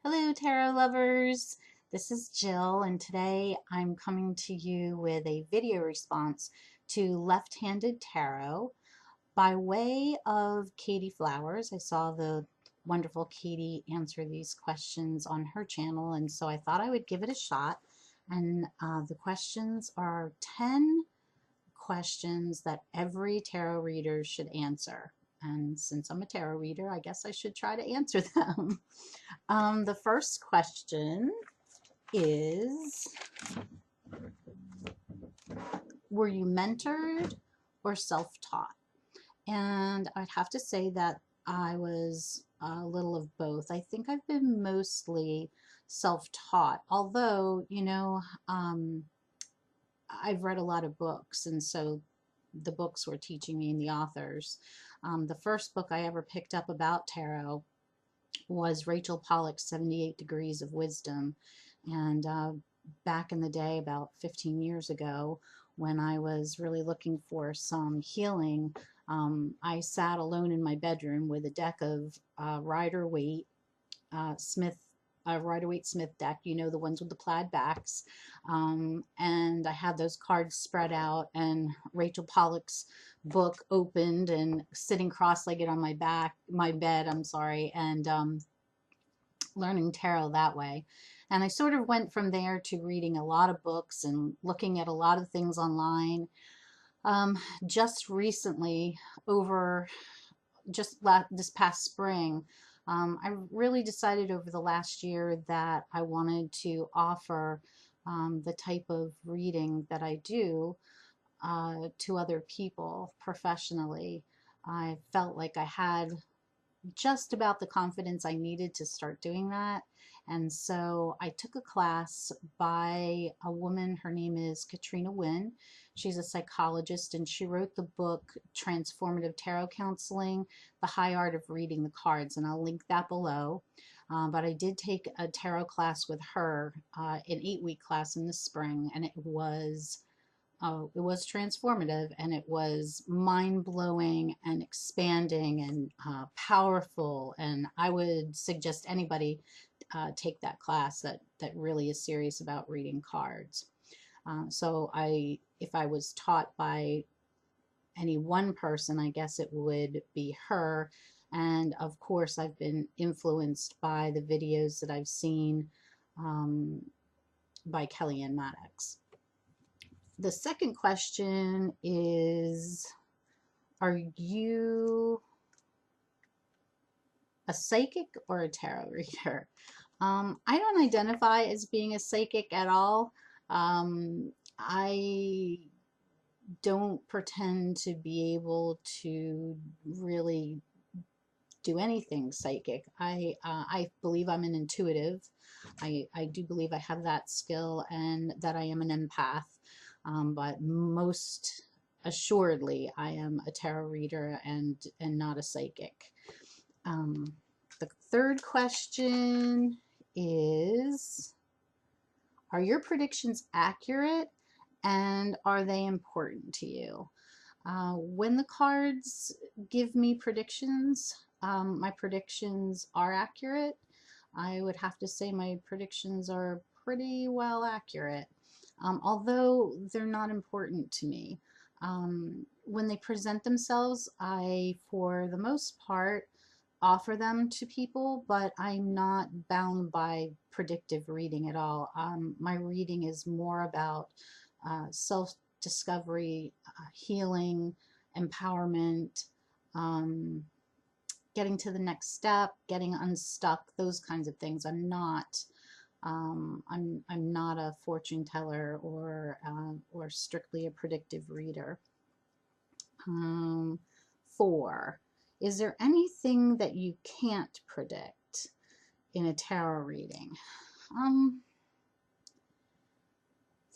Hello, tarot lovers. This is Jill, and today I'm coming to you with a video response to Left-Handed Tarot by way of Katey Flowers. I saw the wonderful Katey answer these questions on her channel, and so I thought I would give it a shot. And the questions are 10 questions that every tarot reader should answer. And since I'm a tarot reader, I guess I should try to answer them. The first question is, were you mentored or self-taught? And I'd have to say that I was a little of both. I think I've been mostly self-taught, although, I've read a lot of books, and so the books were teaching me and the authors. The first book I ever picked up about tarot was Rachel Pollack's 78 Degrees of Wisdom. And back in the day, about 15 years ago, when I was really looking for some healing, I sat alone in my bedroom with a deck of Rider-Waite Smith Rider-Waite Smith deck, the ones with the plaid backs. And I had those cards spread out and Rachel Pollack's book opened and sitting cross-legged on my bed, and learning tarot that way. And I sort of went from there to reading a lot of books and looking at a lot of things online. Just recently, this past spring, I really decided over the last year that I wanted to offer the type of reading that I do to other people professionally. I felt like I had just about the confidence I needed to start doing that. And so I took a class by a woman. Her name is Katrina Wynne. She's a psychologist, and she wrote the book Transformative Tarot Counseling, The High Art of Reading the Cards, and I'll link that below. But I did take a tarot class with her, an 8-week class in the spring, and it was transformative, and it was mind-blowing and expanding and powerful, and I would suggest anybody take that class that really is serious about reading cards. So if I was taught by any one person, I guess it would be her. And of course, I've been influenced by the videos that I've seen by Kellyanne Maddox. The second question is, are you a psychic or a tarot reader? I don't identify as being a psychic at all. I don't pretend to be able to really do anything psychic. I believe I'm an intuitive. I do believe I have that skill and that I am an empath. But most assuredly, I am a tarot reader and not a psychic. The third question is, are your predictions accurate and are they important to you? When the cards give me predictions, my predictions are accurate. I would have to say my predictions are pretty well accurate, although they're not important to me. When they present themselves, I, for the most part, offer them to people, but I'm not bound by predictive reading at all. My reading is more about self-discovery, healing, empowerment, getting to the next step, getting unstuck, those kinds of things. I'm not a fortune teller or strictly a predictive reader. 4. Is there anything that you can't predict in a tarot reading?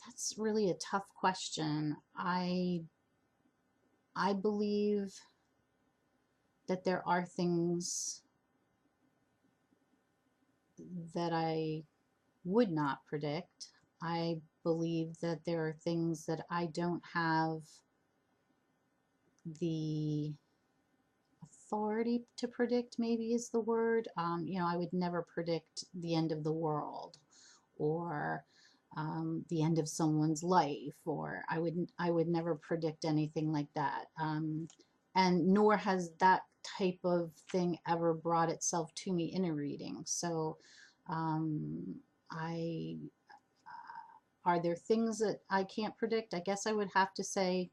That's really a tough question. I believe that there are things that I would not predict. I believe that there are things that I don't have the authority to predict, maybe is the word. You know, I would never predict the end of the world, or the end of someone's life, or I would never predict anything like that. And nor has that type of thing ever brought itself to me in a reading. So I are there things that I can't predict? I guess I would have to say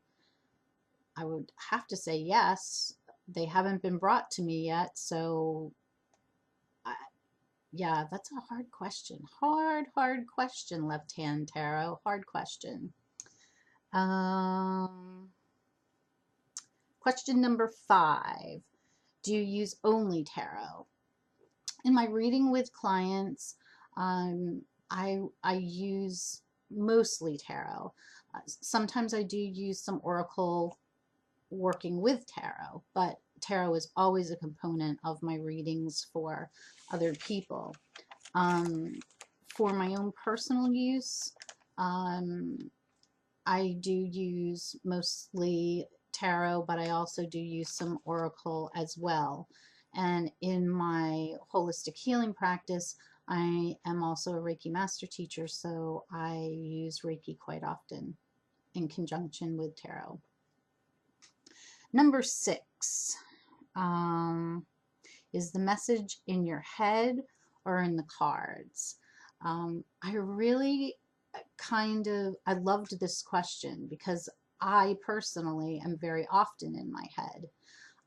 yes. They haven't been brought to me yet, so I, yeah, that's a hard question. Hard question, Left Hand Tarot. Hard question. Question number 5. Do you use only tarot? In my reading with clients, I use mostly tarot. Sometimes I do use some oracle working with tarot, but tarot is always a component of my readings for other people. For my own personal use, I do use mostly tarot, but I also do use some oracle as well. And in my holistic healing practice, I am also a Reiki master teacher, so I use Reiki quite often in conjunction with tarot. Number 6, is the message in your head or in the cards? I really I loved this question because I personally am very often in my head.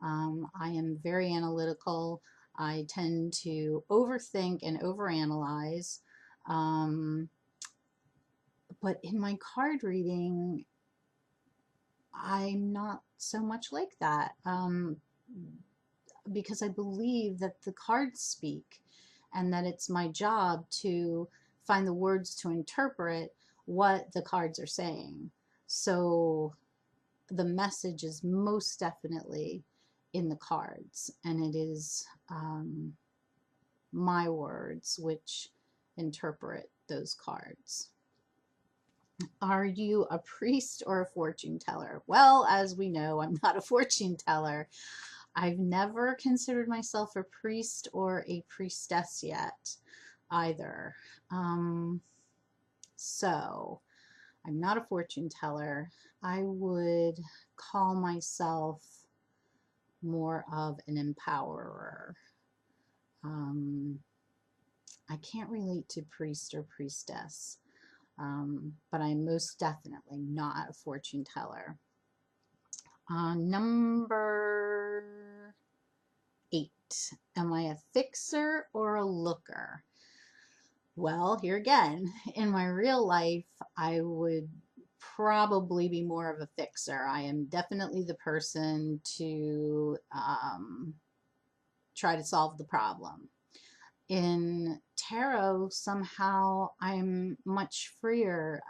I am very analytical. I tend to overthink and overanalyze. But in my card reading, I'm not so much like that, because I believe that the cards speak and that it's my job to find the words to interpret what the cards are saying. So the message is most definitely in the cards, and it is my words which interpret those cards. Are you a priest or a fortune teller? Well, as we know, I'm not a fortune teller. I've never considered myself a priest or a priestess yet either. So I'm not a fortune teller. I would call myself more of an empowerer. I can't relate to priest or priestess, but I'm most definitely not a fortune teller. Number 8. Am I a fixer or a looker? Well, here again, in my real life, I would probably be more of a fixer. I am definitely the person to try to solve the problem. In tarot, somehow I'm much freer,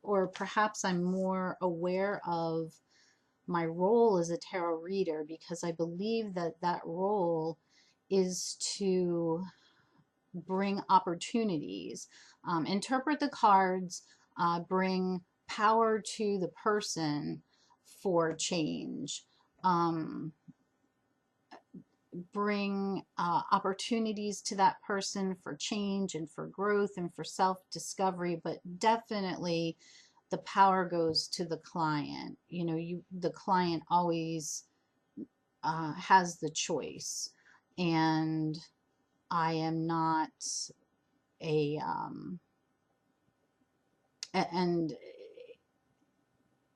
or perhaps I'm more aware of my role as a tarot reader, because I believe that that role is to bring opportunities, interpret the cards, bring power to the person for change, bring opportunities to that person for change and for growth and for self-discovery, but definitely the power goes to the client. You know, the client always has the choice, and I am not a and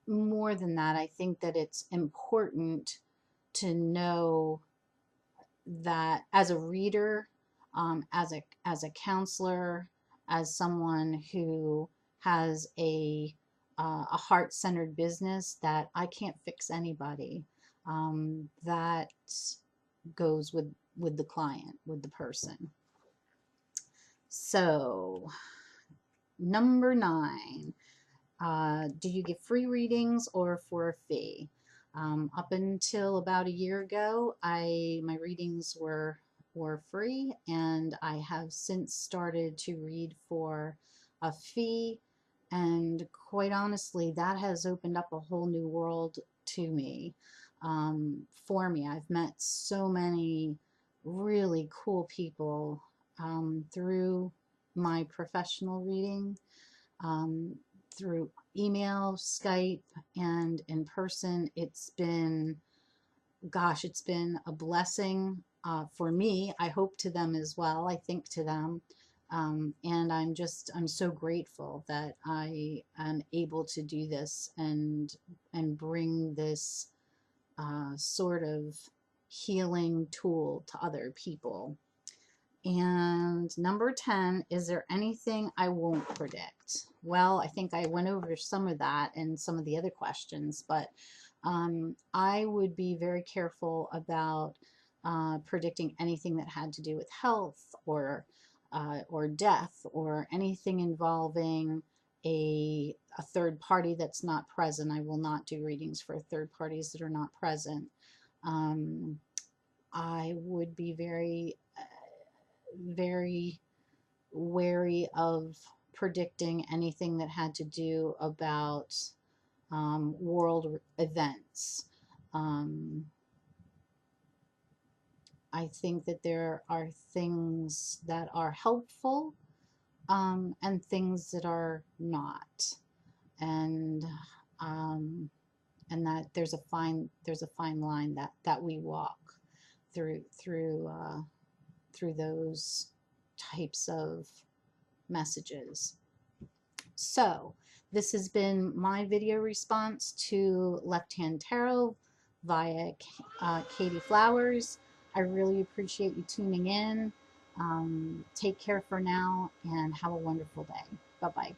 more than that, I think that it's important to know that as a reader, as a counselor, as someone who has a heart-centered business, that I can't fix anybody. That goes with the client, with the person. So, number 9, do you give free readings or for a fee? Up until about a year ago, my readings were free, and I have since started to read for a fee, and quite honestly, that has opened up a whole new world to me. for me. I've met so many really cool people through my professional reading, um, through email, Skype, and in person. It's been, gosh, it's been a blessing for me. I hope to them as well. I think to them. And I'm so grateful that I am able to do this and bring this sort of healing tool to other people. And number 10, is there anything I won't predict? Well, I think I went over some of that in some of the other questions, but I would be very careful about predicting anything that had to do with health or death or anything involving a third party that's not present. I will not do readings for third parties that are not present. I would be very wary of predicting anything that had to do about world events. I think that there are things that are helpful and things that are not, and um, that there's a fine line that we walk through those types of messages. So this has been my video response to Left Hand Tarot via Katey Flowers. I really appreciate you tuning in. Take care for now and have a wonderful day. Bye-bye.